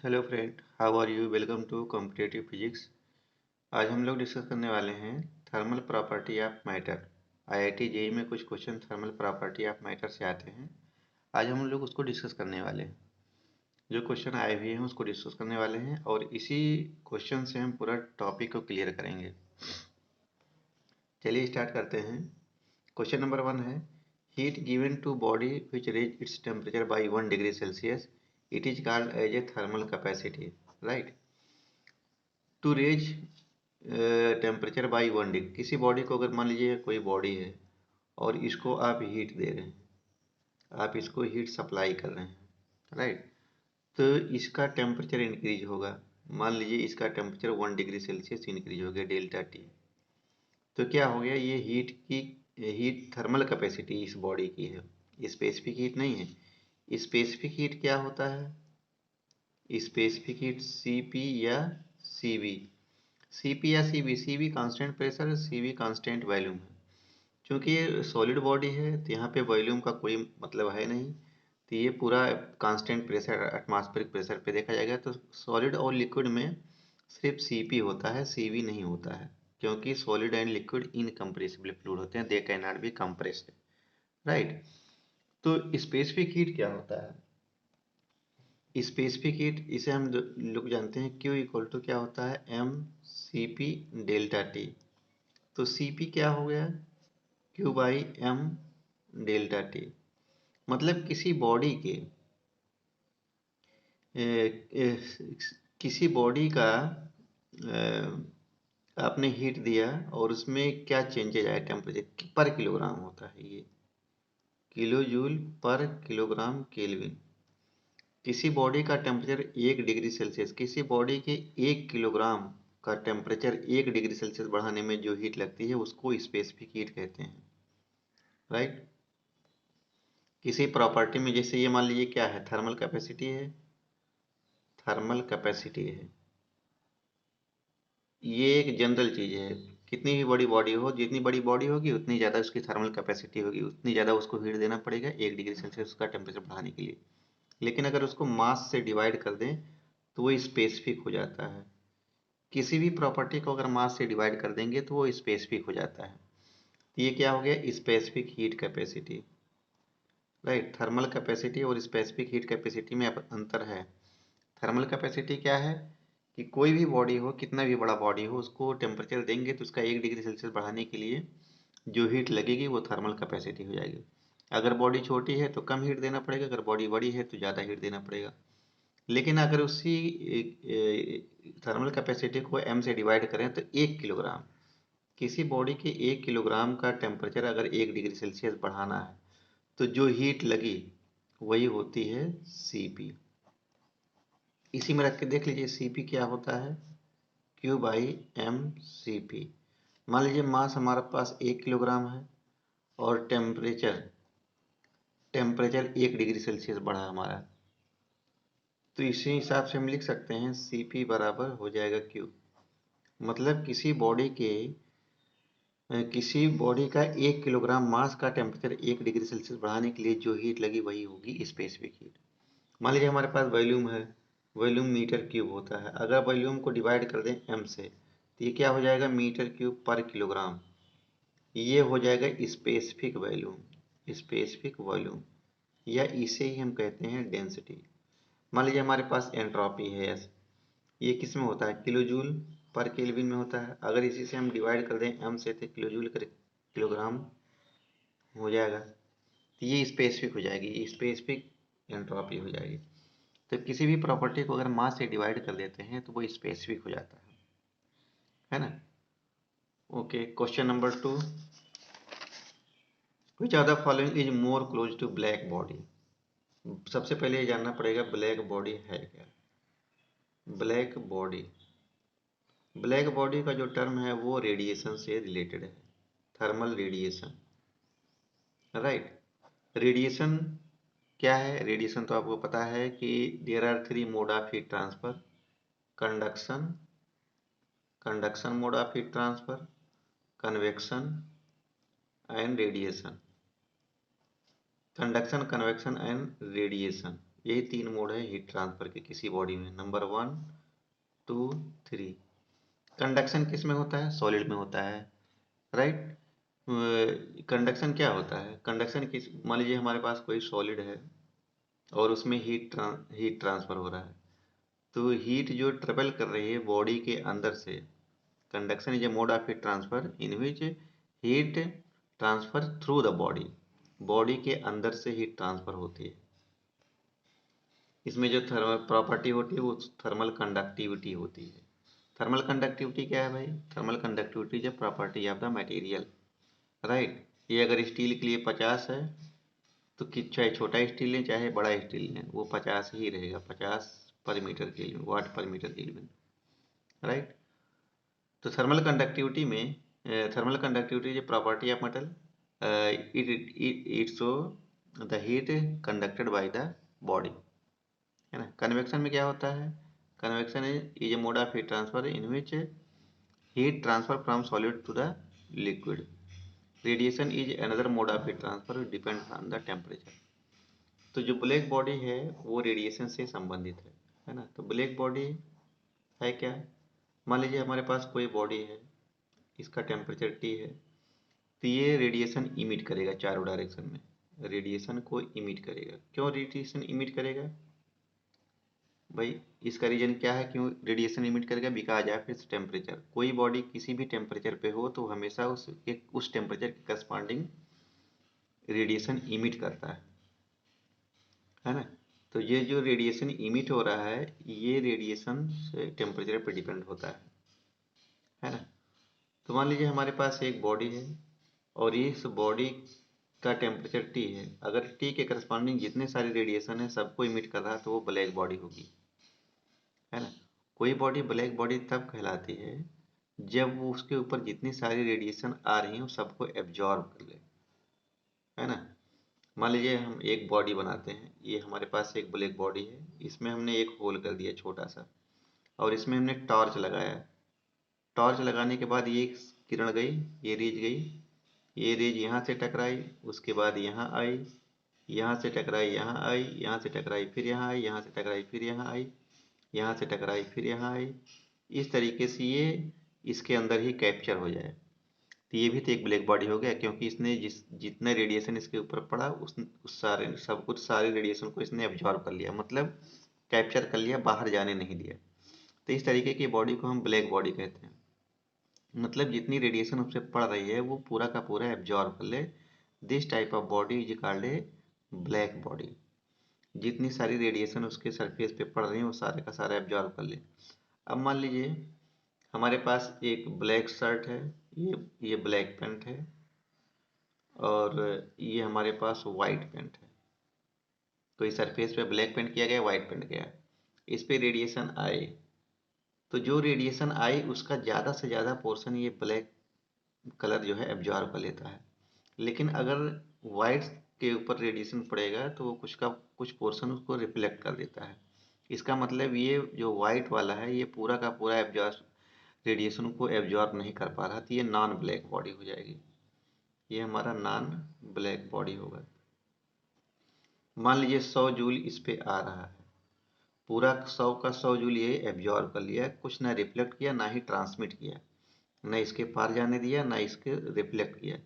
Hello friend, how are you? Welcome to competitive physics. आज हम लोग डिस्कस करने वाले हैं thermal property of matter. IIT JEE में कुछ question thermal property of matter से आते हैं। आज हम लोग उसको डिस्कस करने वाले हैं। जो क्वेश्चन आए हुए हैं उसको डिस्कस करने वाले हैं और इसी क्वेश्चन से हम पूरा टॉपिक को क्लियर करेंगे। चलिए स्टार्ट करते हैं। क्वेश्चन नंबर 1 है, heat given to body which raise its temperature by 1 degree Celsius, it is called as a thermal capacity. Right. To raise temperature by 1 degree, किसी बॉडी को अगर मान लीजिए कोई बॉडी है और इसको आप हीट दे रहे हैं, आप इसको हीट सप्लाई कर रहे हैं, राइट। तो इसका टेम्परेचर इंक्रीज होगा। मान लीजिए इसका टेम्परेचर 1 डिग्री सेल्सियस इंक्रीज हो गया, डेल्टा टी। तो क्या हो गया, ये हीट थर्मल कैपेसिटी इस बॉडी की है, स्पेसिफिक हीट नहीं है। स्पेसिफिक हीट क्या होता है? स्पेसिफिक हीट Cp या Cv। Cp या Cv constant pressure, Cv constant volume है। क्योंकि ये सॉलिड बॉडी है तो यहाँ पे वॉल्यूम का कोई मतलब है नहीं, तो ये पूरा कांस्टेंट प्रेशर एटमॉस्फेरिक प्रेशर पे देखा जाएगा। तो सॉलिड और लिक्विड में सिर्फ Cp होता है, Cv नहीं होता है, क्योंकि solid and liquid incompressible fluid होते हैं, they can not be compressed. Right. तो स्पेसिफिक हीट क्या होता है? स्पेसिफिक हीट इसे हम लोग जानते हैं, Q इक्वल टू क्या होता है, M C P delta T. तो Cp क्या हो गया, Q by M delta T. मतलब किसी बॉडी के किसी बॉडी का आपने हीट दिया और उसमें क्या चेंजेज आया, टेम्परेचर पर किलोग्राम होता है ये, किलो जूल पर किलोग्राम केल्विन। किसी बॉडी का टेम्परेचर 1 डिग्री सेल्सियस, किसी बॉडी के 1 किलोग्राम का टेम्परेचर 1 डिग्री सेल्सियस बढ़ाने में जो हीट लगती है उसको स्पेसिफिक हीट कहते हैं। राइट। किसी प्रॉपर्टी में, जैसे ये मान लीजिए क्या है, थर्मल कैपेसिटी है, थर्मल कैपेसिटी है, ये एक जनरल चीज है। कितनी भी बड़ी बॉडी हो, जितनी बड़ी बॉडी होगी उतनी ज़्यादा उसकी थर्मल कैपेसिटी होगी, उतनी ज़्यादा उसको हीट देना पड़ेगा 1 डिग्री सेल्सियस का टेम्परेचर बढ़ाने के लिए। लेकिन अगर उसको मास से डिवाइड कर दें तो वो स्पेसिफिक हो जाता है। किसी भी प्रॉपर्टी को अगर मास से डिवाइड कर देंगे तो वो स्पेसिफिक हो जाता है। तो ये क्या हो गया, specific heat capacity. Right. Thermal capacity और स्पेसिफिक हीट कैपेसिटी में अंतर है। थर्मल कैपेसिटी क्या है कि कोई भी बॉडी हो, कितना भी बड़ा बॉडी हो, उसको टेम्परेचर देंगे तो उसका 1 डिग्री सेल्सियस बढ़ाने के लिए जो हीट लगेगी वो थर्मल कैपेसिटी हो जाएगी। अगर बॉडी छोटी है तो कम हीट देना पड़ेगा, अगर बॉडी बड़ी है तो ज़्यादा हीट देना पड़ेगा। लेकिन अगर उसी थर्मल कैपेसिटी को m से डिवाइड करें तो 1 किलोग्राम, किसी बॉडी के 1 किलोग्राम का टेम्परेचर अगर 1 डिग्री सेल्सियस बढ़ाना है तो जो हीट लगी वही होती है Cp। इसी में रख के देख लीजिए Cp क्या होता है, Q by M C P. मान लीजिए मास हमारे पास 1 किलोग्राम है और टेम्परेचर टेम्परेचर 1 डिग्री सेल्सियस बढ़ा हमारा, तो इसी हिसाब से हम लिख सकते हैं Cp बराबर हो जाएगा Q। मतलब किसी बॉडी का 1 किलोग्राम मास का टेम्परेचर 1 डिग्री सेल्सियस बढ़ाने के लिए जो हीट लगी वही होगी स्पेसिफिक हीट। मान लीजिए हमारे पास वॉल्यूम है, वॉल्यूम मीटर क्यूब होता है, अगर वॉल्यूम को डिवाइड कर दें m से तो ये क्या हो जाएगा, मीटर क्यूब पर किलोग्राम। ये हो जाएगा स्पेसिफिक वॉल्यूम, स्पेसिफिक वॉल्यूम, या इसे ही हम कहते हैं डेंसिटी। मान लीजिए हमारे पास एंट्रोपी है S, ये किस में होता है, किलो जूल पर केल्विन में होता है। अगर इसी से हम डिवाइड कर दें m से तो किलो जूल कर किलोग्राम हो जाएगा, तो ये स्पेसिफिक हो जाएगी, ये स्पेसिफिक एंट्रोपी हो जाएगी। तो किसी भी प्रॉपर्टी को अगर मास से डिवाइड कर देते हैं तो वो स्पेसिफिक हो जाता है ना। Okay, question number 2, which are the following is more close to black body. सबसे पहले ये जानना पड़ेगा ब्लैक बॉडी है क्या। ब्लैक बॉडी, ब्लैक बॉडी का जो टर्म है वो रेडिएशन से रिलेटेड है, थर्मल रेडिएशन। राइट। रेडिएशन क्या है, रेडिएशन तो आपको पता है कि there are 3 mode of heat transfer, conduction, conduction mode of heat transfer, convection and radiation. Conduction, convection and radiation, यही 3 मोड है हीट ट्रांसफर के किसी बॉडी में, नंबर 1, 2, 3। कंडक्शन किस में होता है? सॉलिड में होता है, राइट। कंडक्शन क्या होता है? कंडक्शन किस, मान लीजिए हमारे पास कोई सॉलिड है और उसमें हीट ट्रांसफर हो रहा है, तो हीट जो ट्रेवल कर रही है बॉडी के अंदर से, conduction is a mode of heat transfer in which heat transfer through the body, body के अंदर से हीट ट्रांसफर होती है। इसमें जो थर्मल प्रॉपर्टी होती है वो थर्मल कंडक्टिविटी होती है। थर्मल कंडक्टिविटी क्या है भाई? Thermal conductivity is property of the material, right. ये अगर स्टील के लिए 50 है तो कि चाहे छोटा स्टील लें चाहे बड़ा स्टील लें वो 50 ही रहेगा, 50 पर मीटर केल्विन, वाट पर मीटर केल्विन, राइट। तो थर्मल कंडक्टिविटी में, thermal conductivity is property of metal, it show the heat conducted by the body, है ना। कन्वेक्शन में क्या होता है? Convection is a mode of heat transfer in which heat transfer from solid to the liquid. Radiation is another mode of heat transfer depend on the temperature. तो जो black body है वो रेडिएशन से संबंधित है ना। तो ब्लैक बॉडी है क्या? मान लीजिए हमारे पास कोई बॉडी है, इसका टेम्परेचर T है, तो ये रेडिएशन इमिट करेगा चारों डायरेक्शन में, रेडिएशन को इमिट करेगा। क्यों रेडिएशन इमिट करेगा भाई? इसका रीजन क्या है क्यों रेडिएशन इमिट करेगा? Because of its temperature. कोई बॉडी किसी भी टेम्परेचर पे हो तो हमेशा उस टेम्परेचर के करस्पॉन्डिंग रेडिएशन इमिट करता है ना। तो ये जो रेडिएशन इमिट हो रहा है ये रेडिएशन से टेम्परेचर पे डिपेंड होता है ना। तो मान लीजिए हमारे पास एक बॉडी है और इस बॉडी का टेम्परेचर T है। अगर T के करस्पॉन्डिंग जितने सारे रेडिएशन है सबको इमिट कर रहा है तो वो ब्लैक बॉडी होगी, है ना। कोई बॉडी ब्लैक बॉडी तब कहलाती है जब वो उसके ऊपर जितनी सारी रेडिएशन आ रही हैं सबको एब्जॉर्ब कर ले, है ना। मान लीजिए हम एक बॉडी बनाते हैं, ये हमारे पास एक ब्लैक बॉडी है, इसमें हमने एक होल कर दिया छोटा सा और इसमें हमने टॉर्च लगाया। टॉर्च लगाने के बाद ये किरण गई, ये रेज गई, ये रेज यहाँ से टकराई, उसके बाद यहाँ आई, यहाँ से टकराई यहाँ आई, यहाँ से टकराई फिर यहाँ आई, यहाँ से टकराई फिर यहाँ आई, यहाँ से टकराई फिर यहाँ आई। इस तरीके से ये इसके अंदर ही कैप्चर हो जाए तो ये भी तो एक ब्लैक बॉडी हो गया, क्योंकि इसने जितना रेडिएशन इसके ऊपर पड़ा उस सारे सब कुछ सारे रेडिएशन को इसने एब्जॉर्ब कर लिया, मतलब कैप्चर कर लिया, बाहर जाने नहीं दिया। तो इस तरीके की बॉडी को हम ब्लैक बॉडी कहते हैं। मतलब जितनी रेडिएशन उससे पड़ रही है वो पूरा का पूरा एब्जॉर्ब कर ले। This type of body is called a black body. जितनी सारी रेडिएशन उसके सरफेस पे पड़ रही है वो सारे का सारा एब्जॉर्ब कर ले। अब मान लीजिए हमारे पास एक ब्लैक शर्ट है, ये ब्लैक पैंट है और ये हमारे पास वाइट पैंट है। तो इस सरफेस पे ब्लैक पेंट किया गया, वाइट पेंट गया, इस पे रेडिएशन आए तो जो रेडिएशन आई उसका ज़्यादा से ज़्यादा पोर्शन ये ब्लैक कलर जो है एब्जॉर्ब कर लेता है। लेकिन अगर वाइट के ऊपर रेडिएशन पड़ेगा तो वो कुछ पोर्शन उसको रिफ्लेक्ट कर देता है। इसका मतलब ये जो वाइट वाला है ये पूरा का पूरा एब्जॉर्ब रेडिएशन को एब्जॉर्ब नहीं कर पा रहा, तो ये नॉन ब्लैक बॉडी हो जाएगी। ये हमारा नॉन ब्लैक बॉडी होगा। मान लीजिए 100 जूल इस पे आ रहा है, पूरा 100 का 100 जूल ये एब्जॉर्ब कर लिया, कुछ ना रिफ्लेक्ट किया ना ही ट्रांसमिट किया, ना इसके पार जाने दिया ना इसके रिफ्लेक्ट किया।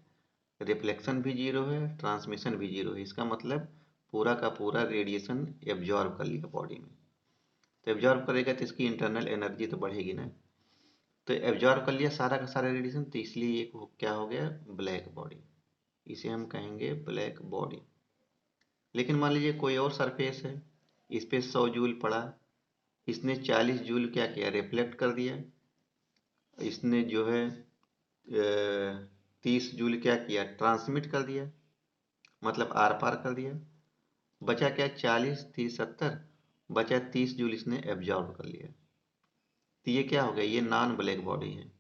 रिफ्लेक्शन भी जीरो है, ट्रांसमिशन भी जीरो है। इसका मतलब पूरा का पूरा रेडिएशन एब्जॉर्ब कर लिया बॉडी में। तो एब्जॉर्ब करेगा तो इसकी इंटरनल एनर्जी तो बढ़ेगी ना। तो एब्जॉर्ब कर लिया सारा का सारा रेडिएशन, तो इसलिए ये क्या हो गया? Black body. इसे हम कहेंगे ब्लैक बॉडी। लेकिन मान लीजिए कोई और सरफेस है, इस पे 100 जूल पड़ा, इसने 40 जूल क्या किया? रिफ्लेक्ट कर दिया। इसने जो है 30 जूल क्या किया? ट्रांसमिट कर दिया, मतलब आर पार कर दिया। बचा क्या? 40 30 70, बचा 30 जूल इसने एब्जॉर्ब कर लिया। तो ये क्या हो गया? ये नॉन ब्लैक बॉडी है।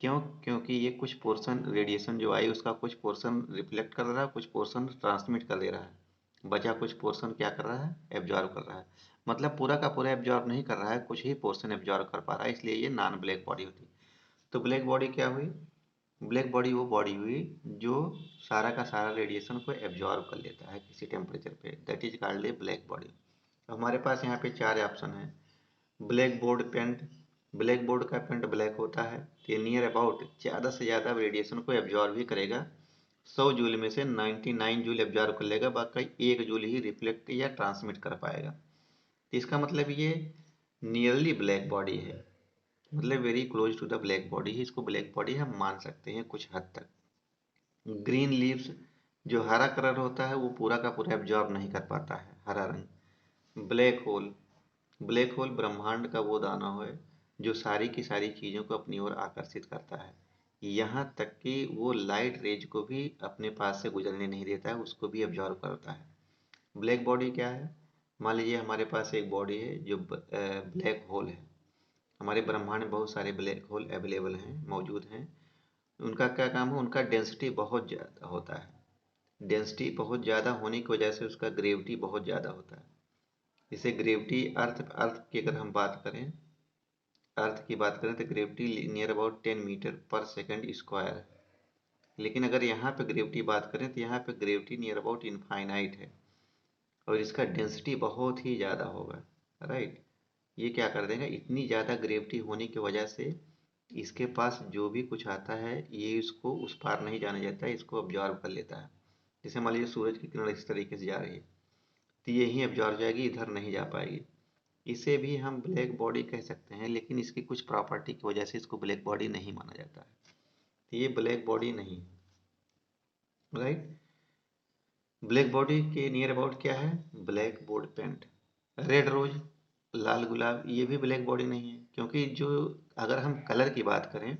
क्यों? क्योंकि ये कुछ पोर्शन रेडिएशन जो आई उसका कुछ पोर्शन रिफ्लेक्ट कर रहा है, कुछ पोर्शन ट्रांसमिट कर दे रहा है, बचा कुछ पोर्शन क्या कर रहा है? एब्जॉर्ब कर रहा है। मतलब पूरा का पूरा एब्जॉर्ब नहीं कर रहा है, कुछ ही पोर्शन एब्जॉर्ब कर पा रहा है, इसलिए ये नॉन ब्लैक बॉडी होती है। तो ब्लैक बॉडी क्या हुई? ब्लैक बॉडी वो बॉडी हुई जो सारा का सारा रेडिएशन को एब्जॉर्ब कर लेता है किसी टेम्परेचर पे, that is called a black body. हमारे पास यहाँ पे 4 ऑप्शन है। Black board paint, black board का पेंट ब्लैक होता है, ये नियर अबाउट ज़्यादा से ज़्यादा रेडिएशन को एब्जॉर्ब ही करेगा। 100 जूल में से 99 जूल एब्जॉर्ब कर लेगा, बाकी 1 जूल ही रिफ्लेक्ट या ट्रांसमिट कर पाएगा। तो इसका मतलब ये नियरली ब्लैक बॉडी है, मतलब very close to the black body ही इसको ब्लैक बॉडी हम मान सकते हैं कुछ हद तक। ग्रीन लीव्स, जो हरा कलर होता है वो पूरा का पूरा एब्जॉर्ब नहीं कर पाता है हरा रंग। ब्लैक होल, ब्लैक होल ब्रह्मांड का वो दाना है जो सारी की सारी चीज़ों को अपनी ओर आकर्षित करता है, यहाँ तक कि वो लाइट रेज को भी अपने पास से गुजरने नहीं देता है, उसको भी एब्जॉर्ब करता है। ब्लैक बॉडी क्या है? मान लीजिए हमारे पास एक बॉडी है जो ब्लैक होल है। हमारे ब्रह्मांड में बहुत सारे ब्लैक होल अवेलेबल हैं, मौजूद हैं। उनका क्या काम है? उनका डेंसिटी बहुत ज़्यादा होता है। डेंसिटी बहुत ज़्यादा होने की वजह से उसका ग्रेविटी बहुत ज़्यादा होता है। जैसे ग्रेविटी अर्थ अर्थ की अगर हम बात करें, अर्थ की बात करें तो ग्रेविटी नियर अबाउट 10 मीटर पर सेकंड स्क्वायर है। लेकिन अगर यहाँ पे ग्रेविटी बात करें तो यहाँ पे ग्रेविटी नियर अबाउट इनफाइनाइट है और इसका डेंसिटी बहुत ही ज़्यादा होगा, राइट। ये क्या कर देगा? इतनी ज़्यादा ग्रेविटी होने की वजह से इसके पास जो भी कुछ आता है ये इसको उस पार नहीं जाने देता है, इसको ऑब्जॉर्व कर लेता है। जैसे मान लीजिए सूरज की किरण इस तरीके से जा रही है तो ये ही ऑब्जॉर्व जाएगी, इधर नहीं जा पाएगी। इसे भी हम ब्लैक बॉडी कह सकते हैं, लेकिन इसकी कुछ प्रॉपर्टी की वजह से इसको ब्लैक बॉडी नहीं माना जाता है, तो ये ब्लैक बॉडी नहीं है, राइट। ब्लैक बॉडी के नियर अबाउट क्या है? Black board paint. Red rose, लाल गुलाब, ये भी ब्लैक बॉडी नहीं है, क्योंकि जो अगर हम कलर की बात करें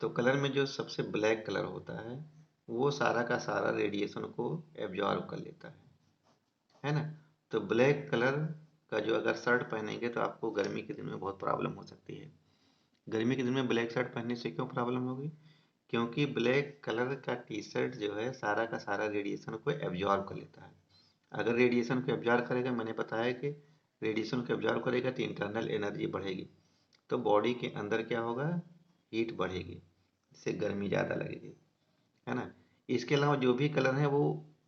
तो कलर में जो सबसे ब्लैक कलर होता है वो सारा का सारा रेडिएशन को एब्जॉर्ब कर लेता है ना। तो ब्लैक कलर का जो अगर शर्ट पहनेंगे तो आपको गर्मी के दिन में बहुत प्रॉब्लम हो सकती है। गर्मी के दिन में ब्लैक शर्ट पहनने से क्यों प्रॉब्लम होगी? क्योंकि ब्लैक कलर का टी शर्ट जो है सारा का सारा रेडिएशन को एब्जॉर्ब कर लेता है। अगर रेडिएशन को एब्जॉर्ब करेगा, मैंने बताया कि रेडिएशन को एब्जॉर्ब करेगा तो इंटरनल एनर्जी बढ़ेगी, तो बॉडी के अंदर क्या होगा? हीट बढ़ेगी, इससे गर्मी ज़्यादा लगेगी, है ना। इसके अलावा जो भी कलर हैं वो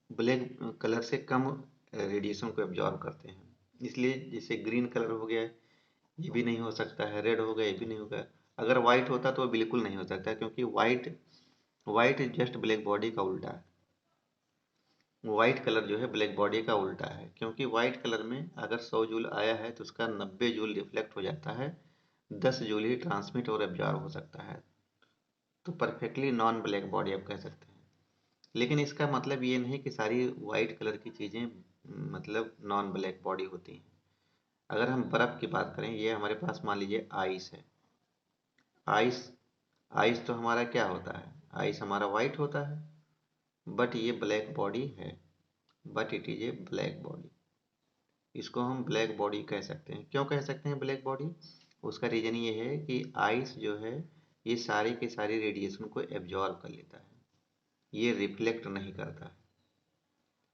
ब्लैक कलर से कम रेडिएशन को एब्जॉर्ब करते हैं, इसलिए जैसे ग्रीन कलर हो गया ये भी नहीं हो सकता है, रेड हो गया ये भी नहीं होगा। अगर वाइट होता तो बिल्कुल नहीं हो सकता, क्योंकि white white just black body का उल्टा है। वाइट कलर जो है ब्लैक बॉडी का उल्टा है, क्योंकि वाइट कलर में अगर 100 जूल आया है तो उसका 90 जूल रिफ्लेक्ट हो जाता है, 10 जूल ही ट्रांसमिट और एब्जॉर्ब हो सकता है। तो परफेक्टली नॉन ब्लैक बॉडी आप कह सकते हैं। लेकिन इसका मतलब ये नहीं कि सारी वाइट कलर की चीज़ें मतलब नॉन ब्लैक बॉडी होती हैं। अगर हम बर्फ़ की बात करें, ये हमारे पास मान लीजिए आइस है। आइस आइस तो हमारा क्या होता है? आइस हमारा वाइट होता है, बट ये ब्लैक बॉडी है, but it is a black body. इसको हम ब्लैक बॉडी कह सकते हैं। क्यों कह सकते हैं ब्लैक बॉडी? उसका रीज़न ये है कि आइस जो है ये सारी की सारी रेडिएशन को एब्जॉर्ब कर लेता है, ये रिफ्लेक्ट नहीं करता,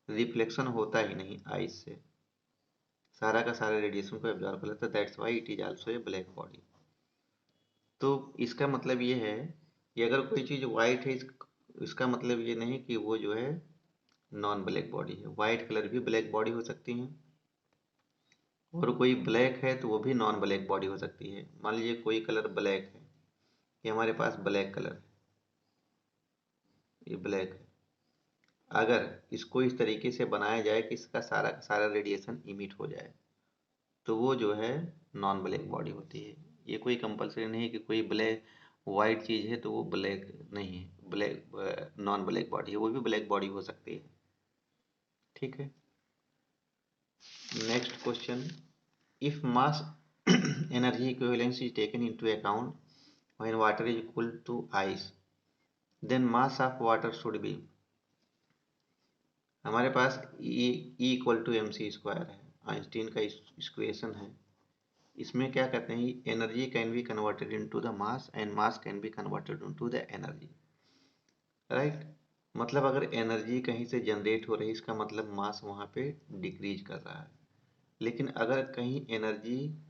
रिफ्लेक्शन होता ही नहीं आइस से, सारा का सारा रेडिएशन को एब्जॉर्ब कर लेता है। That's why it is also a black body. तो इसका मतलब ये है कि अगर कोई चीज़ वाइट है, इसका मतलब ये नहीं कि वो जो है नॉन ब्लैक बॉडी है। वाइट कलर भी ब्लैक बॉडी हो सकती है, और कोई ब्लैक है तो वो भी नॉन ब्लैक बॉडी हो सकती है। मान लीजिए कोई कलर ब्लैक है, ये हमारे पास ब्लैक कलर है, ये ब्लैक है। अगर इसको इस तरीके से बनाया जाए कि इसका सारा का सारा रेडिएशन इमिट हो जाए तो वो जो है नॉन ब्लैक बॉडी होती है। ये कोई कंपलसरी नहीं है कि कोई ब्लैक वाइट चीज़ है तो वो ब्लैक नहीं है, ब्लैक नॉन ब्लैक बॉडी है, वो भी ब्लैक बॉडी हो सकती है। ठीक है। Next question, if mass energy equivalence is taken into account when water is equal to ice, then mass of water should be। हमारे पास E equal to M C square है, आइंस्टीन का equation है। इसमें क्या कहते हैं? Energy can be converted into the mass and mass can be converted into the energy, right. मतलब अगर एनर्जी कहीं से जनरेट हो रही है इसका मतलब मास वहाँ पे डिक्रीज कर रहा है, लेकिन अगर कहीं एनर्जी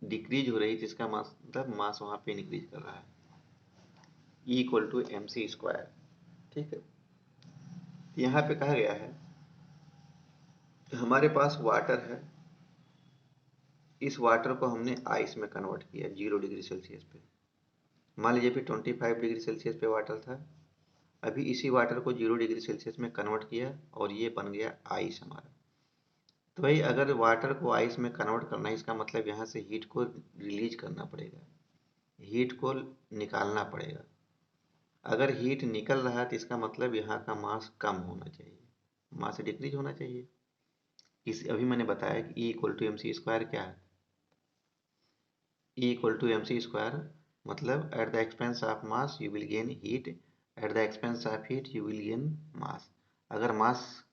डिक्रीज हो रही तो इसका मतलब मास वहाँ पे इंक्रीज कर रहा है। E equal to M C square, ठीक है। यहाँ पे कहा गया है हमारे पास वाटर है, इस वाटर को हमने आइस में कन्वर्ट किया 0 डिग्री सेल्सियस पे। मान लीजिए फिर 25 डिग्री सेल्सियस पे वाटर था, अभी इसी वाटर को 0 डिग्री सेल्सियस में कन्वर्ट किया और ये बन गया आइस हमारा। तो भाई अगर वाटर को आइस में कन्वर्ट करना है, इसका मतलब यहाँ से हीट को रिलीज करना पड़ेगा, हीट को निकालना पड़ेगा। अगर हीट निकल रहा है तो इसका मतलब यहाँ का मास कम होना चाहिए, मास डिक्रीज होना चाहिए। इस अभी मैंने बताया कि E इक्वल टू mc² क्या है। E इक्वल टू mc² मतलब at the expense of mass you will gain heat, at the expense of heat you will gain mass. अगर मास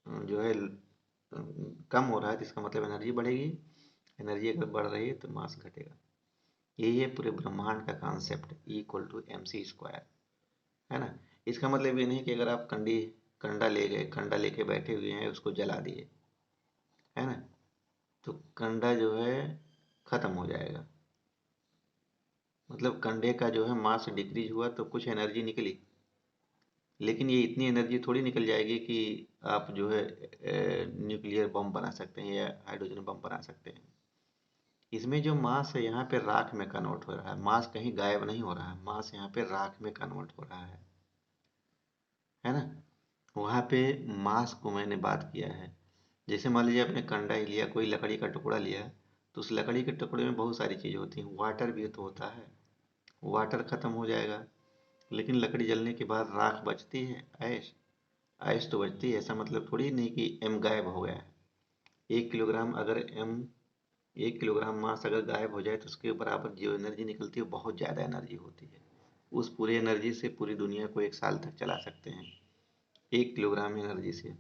जो है कम हो रहा है तो इसका मतलब एनर्जी बढ़ेगी, एनर्जी अगर बढ़ रही है तो मास घटेगा। यही है पूरे ब्रह्मांड का concept, E equal to mc², है ना। इसका मतलब ये नहीं कि अगर आप कंडा ले गए, कंडा लेके बैठे हुए हैं, उसको जला दिए, है ना, तो कंडा जो है खत्म हो जाएगा। मतलब कंडे का जो है मास डिक्रीज हुआ तो कुछ एनर्जी निकली, लेकिन ये इतनी एनर्जी थोड़ी निकल जाएगी कि आप जो है न्यूक्लियर बम बना सकते हैं या हाइड्रोजन बम बना सकते हैं। इसमें जो मास है यहाँ पे राख में कन्वर्ट हो रहा है, मास कहीं गायब नहीं हो रहा है, मास यहाँ पे राख में कन्वर्ट हो रहा है ना। वहाँ पे मास को मैंने बात किया है। जैसे मान लीजिए आपने कंडा ही लिया, कोई लकड़ी का टुकड़ा लिया, तो उस लकड़ी के टुकड़े में बहुत सारी चीज़ें होती हैं, वाटर भी तो होता है, वाटर खत्म हो जाएगा, लेकिन लकड़ी जलने के बाद राख बचती है, ऐश, ऐश तो बचती है। ऐसा मतलब थोड़ी नहीं कि एम गायब हो गया है। 1 किलोग्राम अगर एम 1 किलोग्राम मास अगर गायब हो जाए तो उसके बराबर जो एनर्जी निकलती है बहुत ज़्यादा एनर्जी होती है। उस पूरी एनर्जी से पूरी दुनिया को 1 साल तक चला सकते हैं, 1 किलोग्राम एनर्जी से।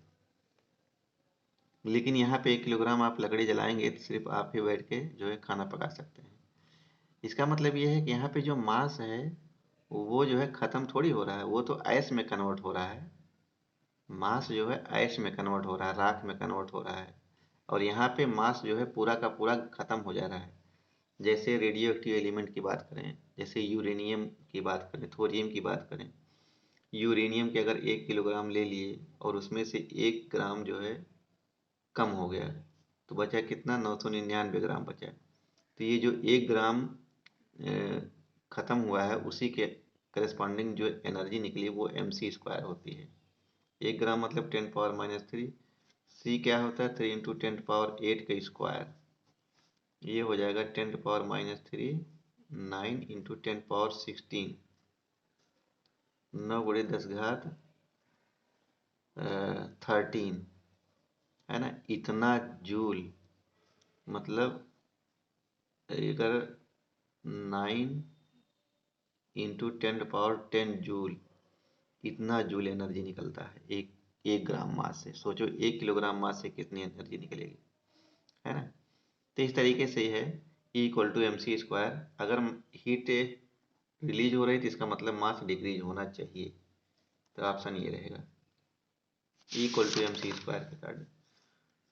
लेकिन यहाँ पे 1 किलोग्राम आप लकड़ी जलाएंगे तो सिर्फ आप ही बैठ के जो है खाना पका सकते हैं। इसका मतलब ये है कि यहाँ पे जो मास है वो जो है ख़त्म थोड़ी हो रहा है, वो तो ऐश में कन्वर्ट हो रहा है। मास जो है ऐश में कन्वर्ट हो रहा है, राख में कन्वर्ट हो रहा है। और यहाँ पे मास जो है पूरा का पूरा ख़त्म हो जा रहा है। जैसे रेडियो एक्टिव एलिमेंट की बात करें, जैसे यूरेनियम की बात करें, थोरियम की बात करें। यूरेनियम के अगर 1 किलोग्राम ले लिए और उसमें से 1 ग्राम जो है कम हो गया, तो बचा कितना, 999 ग्राम बचा। तो ये जो 1 ग्राम ख़त्म हुआ है उसी के करस्पॉन्डिंग जो एनर्जी निकली वो mc² होती है। 1 ग्राम मतलब 10⁻³ c क्या होता है, 3 × 10⁻8 का स्क्वायर, ये हो जाएगा 10⁻³ 9 × 10⁻16, 9 × 10⁻13, है ना। इतना जूल, मतलब अगर 9 × 10⁻10 जूल, इतना जूल एनर्जी निकलता है एक एक ग्राम मास से। सोचो 1 किलोग्राम मास से कितनी एनर्जी निकलेगी, है ना। तो इस तरीके से है E इक्वल टू mc²। अगर हीट रिलीज हो रही तो इसका मतलब मास डिक्रीज होना चाहिए, तो ऑप्शन ये रहेगा E इक्वल टू mc² के कारण।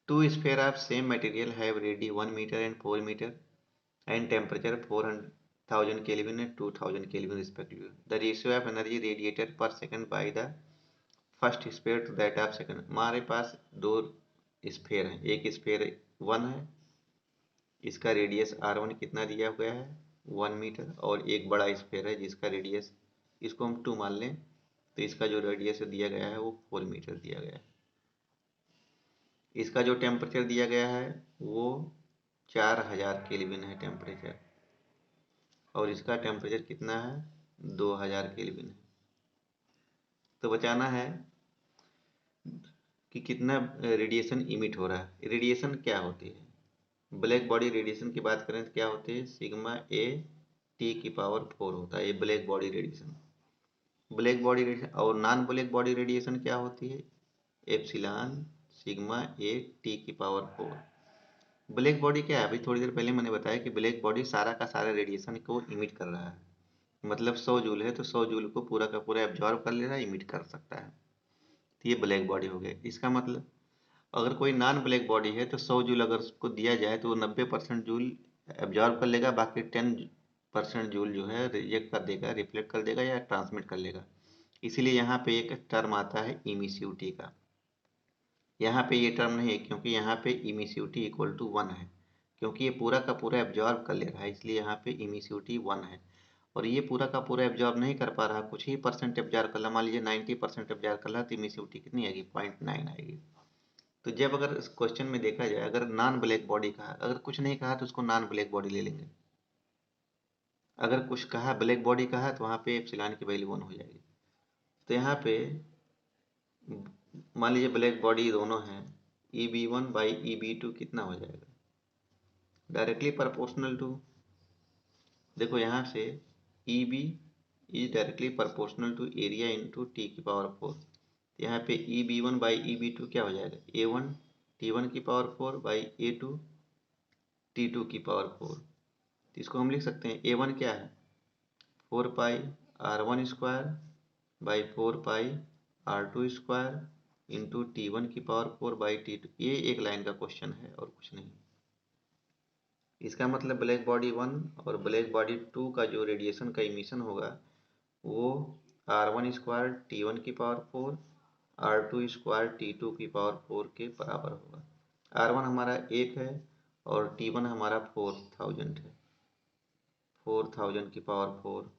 Two sphere of same material have radii 1 metre and 4 metre and temperature 400,000 Kelvin and 2000 Kelvin respectively. The ratio of energy radiated per second by the first sphere to that of second। हमारे पास दो sphere हैं, एक sphere 1 है, इसका radius R1 कितना दिया गया है, 1 मीटर, और एक बड़ा स्फेयर है जिसका रेडियस, इसको हम 2 मान लें, तो इसका जो रेडियस दिया गया है वो 4 मीटर दिया गया है। इसका जो टेम्परेचर दिया गया है वो 4000 केल्विन है टेम्परेचर, और इसका टेम्परेचर कितना है, 2000 केल्विन है। तो बचाना है कि कितना रेडिएशन इमिट हो रहा है। रेडिएशन क्या होती है, ब्लैक बॉडी रेडिएशन की बात करें तो क्या होती है, सिग्मा ए T⁴ होता है ये black body radiation. Black body radiation और नॉन ब्लैक बॉडी रेडिएशन क्या होती है, एप्सिलॉन सिग्मा ए T⁴। ब्लैक बॉडी क्या है, अभी थोड़ी देर पहले मैंने बताया कि ब्लैक बॉडी सारा का सारा रेडिएशन को इमिट कर रहा है। मतलब 100 जूल है तो 100 जूल को पूरा का पूरा एब्जॉर्ब कर ले रहा है, इमिट कर सकता है, तो ये ब्लैक बॉडी हो गया। इसका मतलब अगर कोई नॉन ब्लैक बॉडी है तो 100 जूल अगर उसको दिया जाए तो वो 90% जूल एब्जॉर्ब कर लेगा, बाकी 10% जूल जो है रिजेक्ट कर देगा, रिफ्लेक्ट कर देगा या ट्रांसमिट कर लेगा। इसीलिए यहाँ पे एक टर्म आता है इमिसिविटी का। यहाँ पे ये टर्म नहीं है क्योंकि यहाँ पे इमिसिविटी इक्वल टू 1 है, क्योंकि ये पूरा का पूरा एब्जॉर्ब कर ले रहा है, इसलिए यहाँ पे इमिसिविटी 1 है। और ये पूरा का पूरा एब्जॉर्ब नहीं कर पा रहा, कुछ ही परसेंट एब्जॉर्ब कर रहा, मान लीजिए 90% एब्जॉर्ब कर रहा, तो इमिसिविटी कितनी आएगी, 0.9 आएगी। तो जब अगर इस क्वेश्चन में देखा जाए, अगर नॉन ब्लैक बॉडी कहा, अगर कुछ नहीं कहा तो उसको नॉन ब्लैक बॉडी ले लेंगे, अगर कुछ कहा ब्लैक बॉडी कहा तो वहाँ पे एप्सिलॉन की वैल्यू 1 हो जाएगी। तो यहाँ पे मान लीजिए ब्लैक बॉडी दोनों हैं, EB1 बाई EB2 कितना हो जाएगा, डायरेक्टली प्रोपोर्शनल टू, देखो यहाँ से EB is directly proportional to area into T की पावर 4। यहाँ पे EB1 बाई EB2 क्या हो जाएगा, A1 T1 की पावर 4 बाई A2 T2 की पावर 4। तो इसको हम लिख सकते हैं A1 क्या है, 4 पाई R1 square by 4 pi R2 square into T1 की पावर 4 बाई T2। ये एक लाइन का क्वेश्चन है और कुछ नहीं। इसका मतलब ब्लैक बॉडी 1 और ब्लैक बॉडी 2 का जो रेडिएशन का इमिशन होगा वो R1 स्क्वायर T1 की पावर 4 R2 स्क्वायर T2 की पावर 4 के बराबर होगा। R1 हमारा 1 है और T1 हमारा 4000 है, 4000 की पावर 4,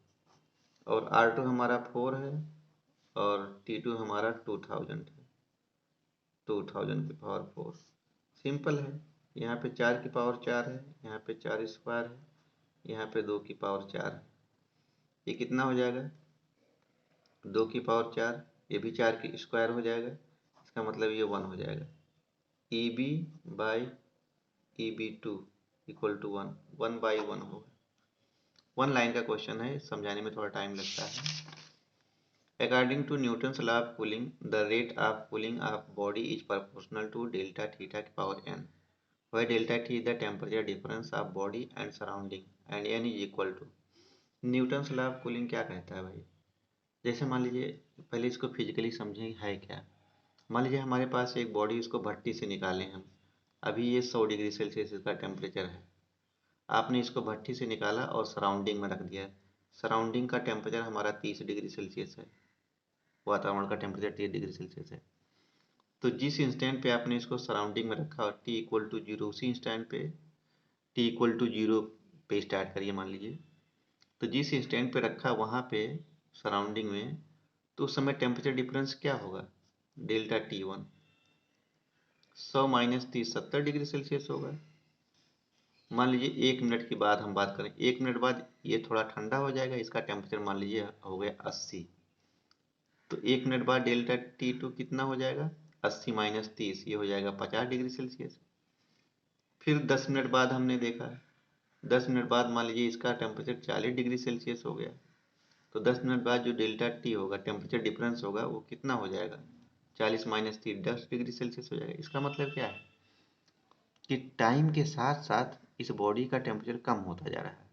और R2 हमारा 4 है और T2 हमारा 2000 है, 2000 की पावर 4। सिंपल है, यहाँ पे 4 की पावर 4 है, यहाँ पे 4 स्क्वायर है, यहाँ पे 2 की पावर 4 है। ये कितना हो जाएगा, 2 की पावर 4, ये भी 4 की स्क्वायर हो जाएगा, इसका मतलब ये 1 हो जाएगा। EB by EB2 equal to 1, 1 by 1 होगा। 1 लाइन का क्वेश्चन है, समझाने में थोड़ा टाइम लगता है। According to Newton's law of cooling, the rate of cooling of body is proportional to delta theta की power n, where delta T is the temperature difference of body and surrounding and n is equal to। Newton's law of cooling क्या कहता है भाई, जैसे मान लीजिए, पहले इसको फिजिकली समझें है क्या। मान लीजिए हमारे पास एक बॉडी, इसको भट्टी से निकालें हम, अभी ये 100 डिग्री सेल्सियस इसका टेम्परेचर है, आपने इसको भट्टी से निकाला और सराउंडिंग में रख दिया। सराउंडिंग का टेम्परेचर हमारा 30 डिग्री सेल्सियस है, वातावरण का टेम्परेचर 30 डिग्री सेल्सियस है। तो जिस इंस्टेंट पे आपने इसको सराउंडिंग में रखा और T इक्वल टू जीरो, उसी इंस्टेंट पे T इक्वल टू जीरो पे स्टार्ट करिए मान लीजिए, तो जिस इंस्टेंट पे रखा वहाँ पे सराउंडिंग में, तो उस समय टेम्परेचर डिफरेंस क्या होगा, delta T1। 100 minus 30 70 degree Celsius होगा। मान लीजिए 1 मिनट की बाद हम बात करें, 1 मिनट बाद ये थोड़ा ठंडा हो जाएगा, इसका टेम्परेचर मान लीजिए हो गया 80। तो 1 मिनट बाद डेल्टा T2 कितना हो जाएगा, 80 माइनस 30, ये हो जाएगा 50 डिग्री सेल्सियस। फिर 10 मिनट बाद हमने देखा, 10 मिनट बाद मान लीजिए इसका टेम्परेचर 40 डिग्री सेल्सियस हो गया। तो 10 मिनट बाद जो डेल्टा टी होगा, टेम्परेचर डिफरेंस होगा, वो कितना हो जाएगा, 40 माइनस 30, 10 डिग्री सेल्सियस हो जाएगा। इसका मतलब क्या है कि टाइम के साथ साथ इस बॉडी का टेम्परेचर कम होता जा रहा है।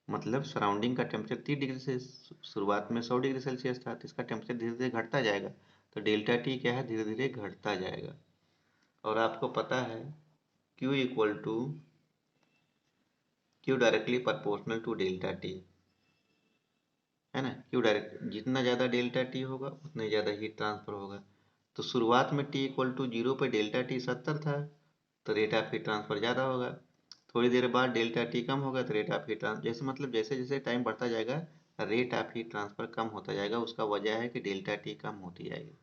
मतलब सराउंडिंग का टेम्परेचर 30 डिग्री से शुरुआत में 100 डिग्री सेल्सियस था, तो इसका टेम्परेचर धीरे धीरे घटता जाएगा। तो डेल्टा टी क्या है, धीरे धीरे घटता जाएगा। और आपको पता है Q equal to Q directly proportional to delta T, है ना। Q डायरेक्ट, जितना ज़्यादा डेल्टा टी होगा उतना ही ज़्यादा हीट ट्रांसफर होगा। तो शुरुआत में T इक्वल टू 0 पर डेल्टा टी 70 था, तो रेट ऑफ हीट ट्रांसफर ज़्यादा होगा। थोड़ी देर बाद डेल्टा टी कम होगा तो रेट ऑफ हीट ट्रांसफर, जैसे मतलब जैसे जैसे टाइम बढ़ता जाएगा रेट ऑफ हीट ट्रांसफर कम होता जाएगा। उसका वजह है कि डेल्टा टी कम होती जाएगी।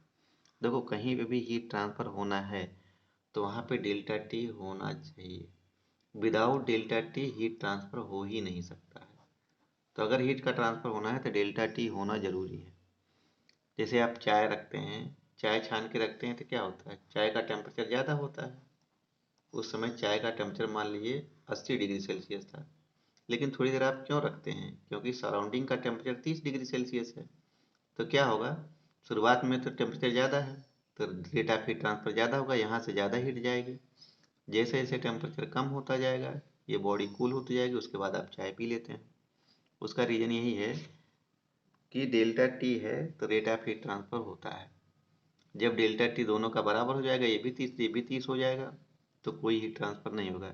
देखो कहीं पे भी हीट ट्रांसफर होना है तो वहाँ पे डेल्टा टी होना चाहिए, without delta T heat transfer हो ही नहीं सकता है। तो अगर हीट का ट्रांसफर होना है तो डेल्टा टी होना ज़रूरी है। जैसे आप चाय रखते हैं, चाय छान के रखते हैं तो क्या होता है, चाय का टेम्परेचर ज़्यादा होता है। उस समय चाय का टेम्परेचर मान लीजिए 80 डिग्री सेल्सियस था, लेकिन थोड़ी देर आप क्यों रखते हैं, क्योंकि सराउंडिंग का टेम्परेचर 30 डिग्री सेल्सियस है। तो क्या होगा, शुरुआत में तो टेम्परेचर ज़्यादा है तो रेट ऑफ हीट ट्रांसफर ज़्यादा होगा, यहाँ से ज़्यादा हीट जाएगी। जैसे जैसे टेम्परेचर कम होता जाएगा ये बॉडी कूल होती जाएगी, उसके बाद आप चाय पी लेते हैं। उसका रीज़न यही है कि डेल्टा टी है तो रेट ऑफ हीट ट्रांसफर होता है। जब डेल्टा टी दोनों का बराबर हो जाएगा, ये भी 30 हो जाएगा, तो कोई हीट ट्रांसफर नहीं होगा।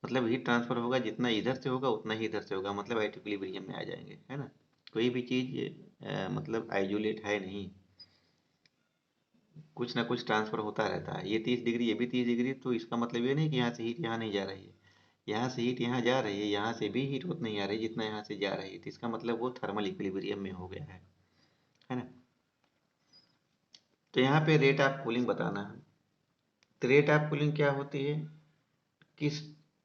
मतलब हीट ट्रांसफर होगा जितना इधर से होगा उतना ही इधर से होगा, मतलब एट इक्विलिब्रियम में आ जाएंगे, है ना। कोई भी चीज़ मतलब आइसोलेट है नहीं। कुछ ना कुछ ट्रांसफर होता रहता है। ये 30 डिग्री, ये भी 30 डिग्री, तो इसका मतलब ये नहीं कि यहाँ से हीट यहाँ नहीं जा रही है, यहाँ से हीट यहाँ जा रही है, यहाँ से भी हीट उतना ही आ रही है जितना यहाँ से जा रही है, तो इसका मतलब वो थर्मल इक्विलिब्रियम में हो गया है ना। तो यहाँ पे रेट ऑफ कूलिंग बताना है। तो रेट ऑफ कूलिंग क्या होती है, किस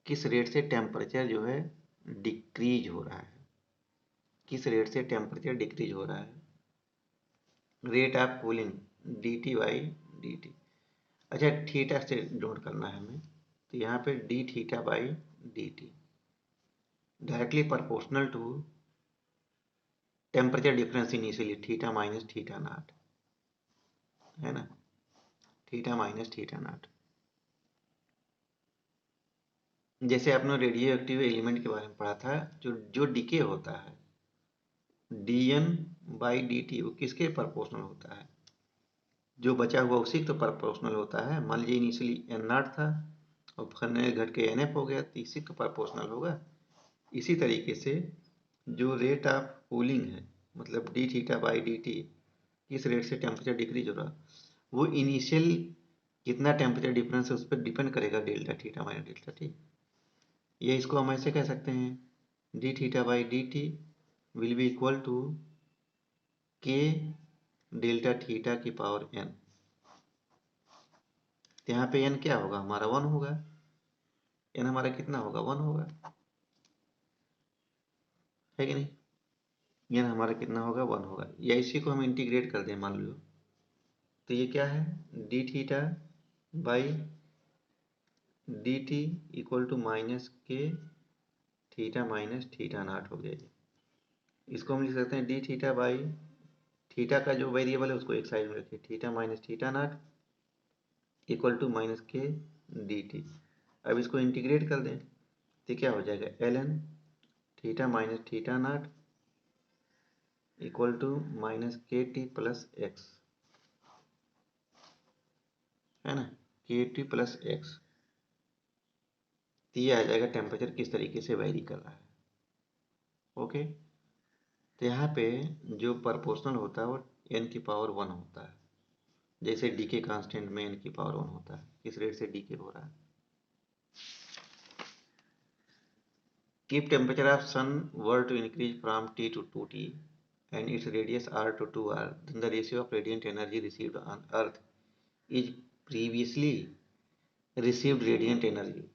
किस रेट से टेम्परेचर जो है डिक्रीज हो रहा है, किस रेट से टेम्परेचर डिक्रीज हो रहा है, rate of cooling D T by D T. अच्छा, थीटा से नोट करना है हमें, तो यहाँ पे D theta by D T directly proportional to temperature difference initially theta minus theta naught, है ना, थीटा माइनस थीटा नॉट। जैसे आपने रेडियो एक्टिव एलिमेंट के बारे में पढ़ा था, जो जो डीके होता है D N by D T, वो किसके प्रोपोर्शनल होता है, जो बचा हुआ उसी तो प्रोपोर्शनल होता है। मान लीजिए इनिशियली एन नॉट था और फिर घट के एन एफ हो गया, तो इसी का प्रोपोर्शनल होगा। इसी तरीके से जो रेट ऑफ कूलिंग है, मतलब D theta by D T, किस रेट से टेम्परेचर डिक्रीज हो रहा, वो इनिशियल कितना टेम्परेचर डिफरेंस है उस पर डिपेंड करेगा, delta theta minus delta T. या इसको हम ऐसे कह सकते हैं D theta by D T will be equal to K delta theta की पावर एन। यहाँ पे एन क्या होगा हमारा, 1 होगा। एन हमारा कितना होगा, 1 होगा, है कि नहीं। एन हमारा कितना होगा, 1 होगा। या इसी को हम इंटीग्रेट कर दें मान लो, तो ये क्या है, D theta by D T equal to minus K theta minus theta naught हो गया ये। इसको हम लिख सकते हैं डी थीटा बाई थीटा का जो वेरिएबल है उसको एक साइड में रखिए, theta minus theta naught equal to minus K D T. अब इसको इंटीग्रेट कर दें तो क्या हो जाएगा, L N theta minus theta naught equal to minus K T plus X, है ना, के टी प्लस एक्स। तो ये आ जाएगा टेम्परेचर किस तरीके से वेरी कर रहा है। ओके, तो यहाँ पे जो प्रोपोर्शनल होता है वो एन की पावर 1 होता है, जैसे डीके कांस्टेंट में एन की पावर 1 होता है, किस रेट से डीके हो रहा है। If temperature of sun were to increase from T to 2T and its radius R to 2R, then the ratio of radiant energy received on Earth is previously received radiant energy.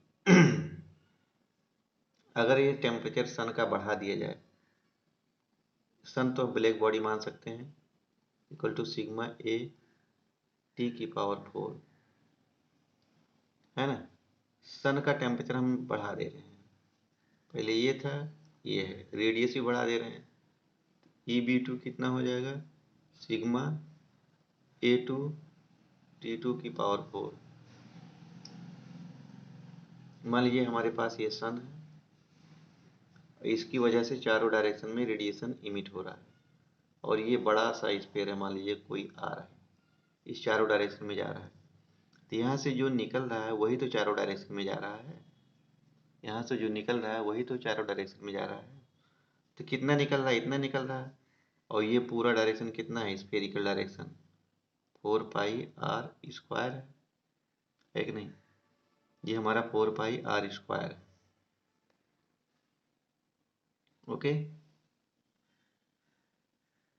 अगर ये temperature सन का बढ़ा दिया जाए, सन तो black body मान सकते हैं, equal to sigma A T की पावर 4, है ना। सन का टेम्परेचर हम बढ़ा दे रहे हैं, पहले ये था, ये है, रेडियस भी बढ़ा दे रहे हैं। ई बी टू कितना हो जाएगा, sigma A two T two की पावर 4। मान लीजिए हमारे पास ये सन है, इसकी वजह से चारों डायरेक्शन में रेडिएशन इमिट हो रहा है, और ये बड़ा सा स्फीयर है, मान लीजिए कोई आ रहा है, इस चारों डायरेक्शन में जा रहा है, तो यहाँ से जो निकल रहा है वही तो चारों डायरेक्शन में जा रहा है, यहाँ से जो निकल रहा है वही तो चारों डायरेक्शन में जा रहा है। तो कितना निकल रहा है, इतना निकल रहा है, और ये पूरा डायरेक्शन कितना है, स्फेरिकल डायरेक्शन 4πr² है कि नहीं। ये हमारा 4πr² है। ओके,